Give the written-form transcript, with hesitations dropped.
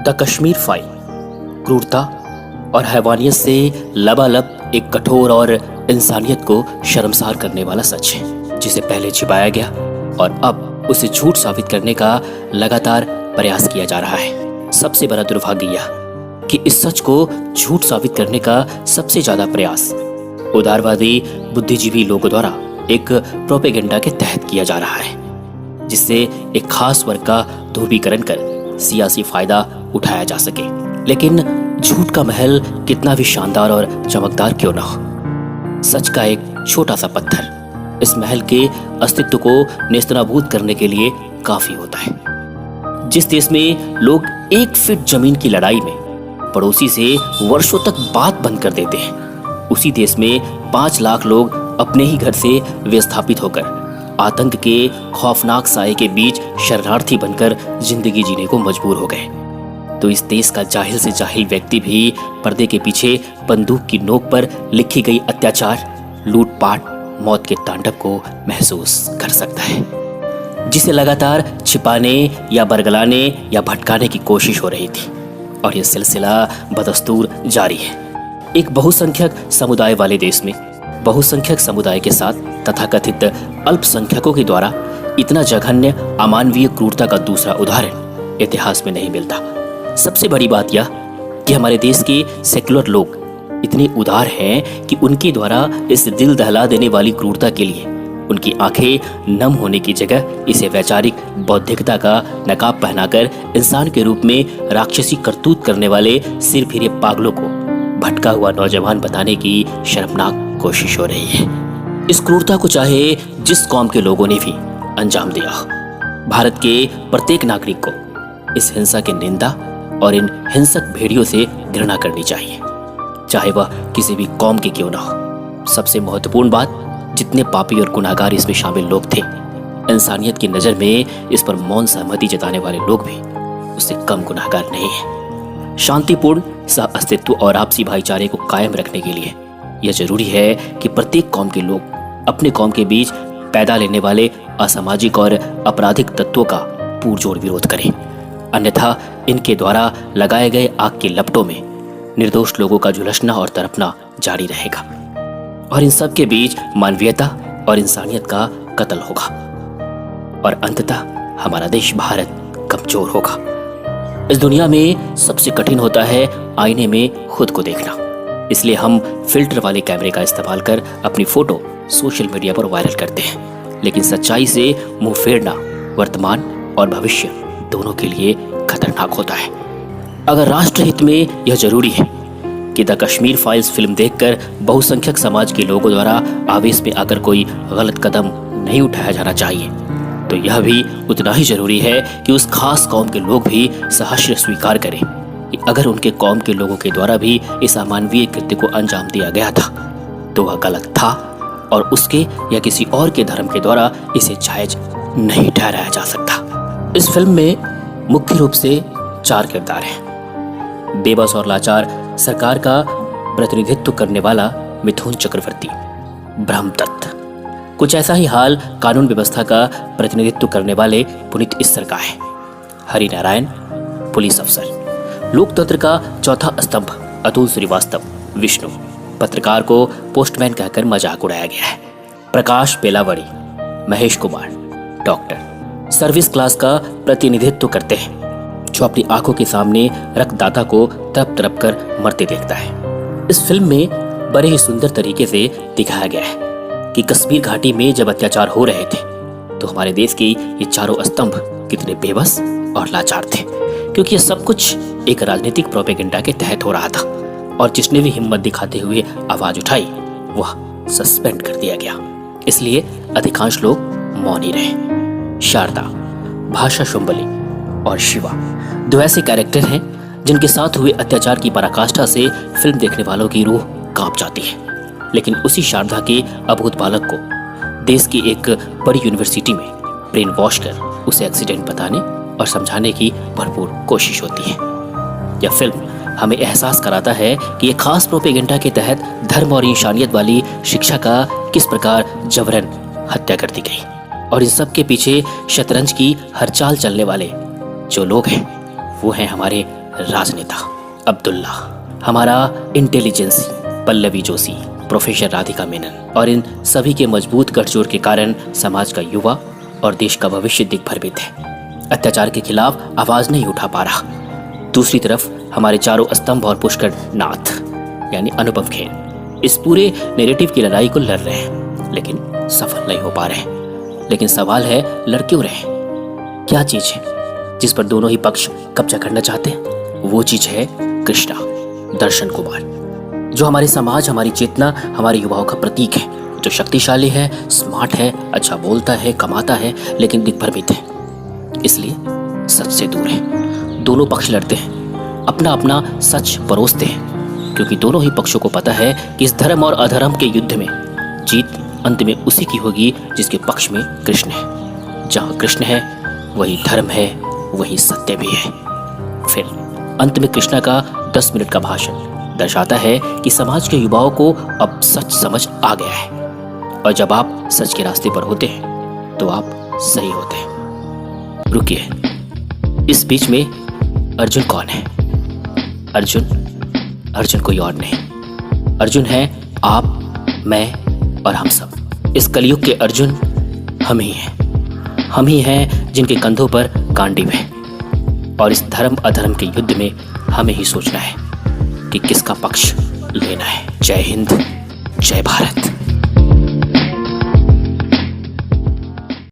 The Kashmir file क्रूरता और हैवानियत से लबालब एक कठोर और इंसानियत को शर्मसार करने वाला सच है, जिसे पहले छिपाया गया और अब उसे झूठ साबित करने का लगातार प्रयास किया जा रहा है। सबसे बड़ा दुर्भाग्य यह कि इस सच को झूठ साबित करने का सबसे ज्यादा प्रयास उदारवादी बुद्धिजीवी लोगों द्वारा एक प्रोपेगेंडा के तहत किया जा रहा है, जिससे एक खास वर्ग का ध्रुवीकरण कर सियासी फायदा उठाया जा सके। लेकिन झूठ का महल कितना भी शानदार और चमकदार क्यों न हो, सच का एक छोटा सा पत्थर इस महल के अस्तित्व को नेस्तनाबूद करने के लिए काफी होता है। जिस देश में लोग 1 फीट जमीन की लड़ाई में पड़ोसी से वर्षों तक बात बंद कर देते हैं, उसी देश में 5 लाख लोग अपने ही घर से विस्थापित होकर आतंक के खौफनाक साए के बीच शरणार्थी बनकर जिंदगी जीने को मजबूर हो गए। तो इस देश का जाहिल से जाहिल व्यक्ति भी पर्दे के पीछे बंदूक की नोक पर लिखी गई अत्याचार, लूटपाट, मौत के तांडव को महसूस कर सकता है, जिसे लगातार छिपाने या बरगलाने या भटकाने की कोशिश हो रही थी। और यह सिलसिला बदस्तूर जारी है। एक बहुसंख्यक समुदाय वाले देश में बहुसंख्यक समुदाय के साथ तथाकथित अल्पसंख्यकों के द्वारा इतना जघन्य अमानवीय क्रूरता का दूसरा उदाहरण इतिहास में नहीं मिलता। सबसे बड़ी बात यह कि हमारे देश के सेक्युलर लोग इतने उदार हैं कि उनके द्वारा इस दिल दहला देने वाली क्रूरता के लिए उनकी आंखें नम होने की जगह इसे वैचारिक बौद्धिकता का नकाब पहनाकर इंसान के रूप में राक्षसी करतूत करने वाले सिर फिरे पागलों को भटका हुआ नौजवान बताने की शर्मनाक कोशिश हो रही है। इस क्रूरता को चाहे जिस कौम के लोगों ने भी अंजाम दिया हो, भारत के प्रत्येक नागरिक को इस हिंसा की निंदा और इन हिंसक भेड़ियों से घृणा करनी चाहिए, चाहे वह किसी भी कौम के क्यों ना हो। सबसे महत्वपूर्ण बात, जितने पापी और गुनाहगार इसमें शामिल लोग थे, इंसानियत की नजर में इस पर मौन सहमति जताने वाले लोग भी उससे कम गुनाहगार नहीं है। शांतिपूर्ण सह अस्तित्व और आपसी भाईचारे को कायम रखने के लिए यह जरूरी है कि प्रत्येक कौम के लोग अपने कौम के बीच पैदा लेने वाले असामाजिक और आपराधिक तत्वों का पुरजोर विरोध करें, अन्यथा इनके द्वारा लगाए गए आग की लपटों में निर्दोष लोगों का झुलसना और तड़पना जारी रहेगा और इन सब के बीच मानवीयता और इंसानियत का कत्ल होगा और अंततः हमारा देश भारत कमजोर होगा। इस दुनिया में सबसे कठिन होता है आईने में खुद को देखना, इसलिए हम फिल्टर वाले कैमरे का इस्तेमाल कर अपनी फोटो सोशल मीडिया पर वायरल करते हैं, लेकिन सच्चाई से मुंह फेरना वर्तमान और भविष्य दोनों के लिए खतरनाक होता है। अगर राष्ट्रहित में यह जरूरी है कि द कश्मीर फाइल्स फिल्म देखकर बहुसंख्यक समाज के लोगों द्वारा आवेश में आकर कोई गलत कदम नहीं उठाया जाना चाहिए, तो यह भी उतना ही जरूरी है कि उस खास कौम के लोग भी सहर्ष स्वीकार करें कि अगर उनके कौम के लोगों के द्वारा भी इस अमानवीय कृत्य को अंजाम दिया गया था तो वह गलत था और उसके या किसी और के धर्म के द्वारा इसे जायज नहीं ठहराया जा सकता। इस फिल्म में मुख्य रूप से 4 किरदार हैं। बेबस और लाचार सरकार का प्रतिनिधित्व करने वाला मिथुन चक्रवर्ती, ब्रह्मदत्त, कुछ ऐसा ही हाल कानून व्यवस्था का प्रतिनिधित्व करने वाले पुनीत इस्सर का है। हरिनारायण, पुलिस अफसर, लोकतंत्र का चौथा स्तंभ अतुल श्रीवास्तव, विष्णु, पत्रकार को पोस्टमैन कहकर मजाक उड़ाया गया है। Prakash Pelavadi, Mahesh Kumar, doctor, service class का प्रतिनिधित्व करते हैं, जो अपनी आंखों के सामने रक्तदाता को तड़प तड़प कर मरते देखता है। इस फिल्म में बड़े ही सुंदर तरीके से दिखाया गया है कि कश्मीर घाटी में जब अत्याचार हो रहे थे तो हमारे देश के ये चारों स्तंभ कितने बेबस और लाचार थे, क्योंकि ये सब कुछ एक राजनीतिक प्रोपेगेंडा के तहत हो रहा था और जिसने भी हिम्मत दिखाते हुए आवाज उठाई वह सस्पेंड कर दिया गया। इसलिए अधिकांश लोग मौन ही रहे। शारदा, भाषा शुंबली और शिवा 2 ऐसे कैरेक्टर हैं जिनके साथ हुए अत्याचार की पराकाष्ठा से फिल्म देखने वालों की रूह कांप जाती है। लेकिन उसी शारदा के अबोध बालक को देश की एक बड़ी यूनिवर्सिटी में ब्रेन वॉश कर उसे एक्सीडेंट बताने और समझाने की भरपूर कोशिश होती है। यह फिल्म हमें एहसास कराता है कि एक खास प्रोपेगेंडा के तहत धर्म और इंसानियत वाली शिक्षा का किस प्रकार जबरन हत्या कर दी गई और इन सब के पीछे शतरंज की हर चाल चलने वाले जो लोग हैं वो हैं हमारे राजनेता अब्दुल्ला, हमारा इंटेलिजेंसी पल्लवी जोशी, प्रोफेसर राधिका मेनन और इन सभी के मजबूत गठजोड़ के कारण समाज का युवा और देश का भविष्य दिग्भ्रमित है। अत्याचार के खिलाफ आवाज नहीं उठा पा रहा। दूसरी तरफ हमारे चारों स्तंभ और पुष्कर नाथ यानी अनुपम खेर इस पूरे नैरेटिव की लड़ाई को लड़ रहे हैं, लेकिन सफल नहीं हो पा रहे। लेकिन सवाल है, लड़ क्यों रहे? क्या चीज है जिस पर दोनों ही पक्ष कब्जा करना चाहते हैं? वो चीज है कृष्णा, दर्शन कुमार, जो हमारे समाज, हमारी चेतना, हमारे युवाओं का प्रतीक है, जो शक्तिशाली है, स्मार्ट है, अच्छा बोलता है, कमाता है, लेकिन दिग्भ्रमित है, इसलिए सच से दूर है। दोनों पक्ष लड़ते हैं, अपना अपना सच परोसते हैं, क्योंकि दोनों ही पक्षों को पता है कि इस धर्म और अधर्म के युद्ध में जीत अंत में उसी की होगी जिसके पक्ष में कृष्ण है। जहां कृष्ण है वही धर्म है, वही सत्य भी है। फिर अंत में कृष्णा का 10 मिनट का भाषण दर्शाता है कि समाज के युवाओं को अब सच समझ आ गया है, और जब आप सच के रास्ते पर होते हैं तो आप सही होते हैं। रुकिए, इस बीच में अर्जुन कौन है? अर्जुन कोई और नहीं, अर्जुन है आप, मैं और हम सब। इस कलयुग के अर्जुन हम ही हैं। हम ही हैं जिनके कंधों पर गांडीव है, और इस धर्म अधर्म के युद्ध में हमें ही सोचना है कि किसका पक्ष लेना है। जय हिंद, जय भारत।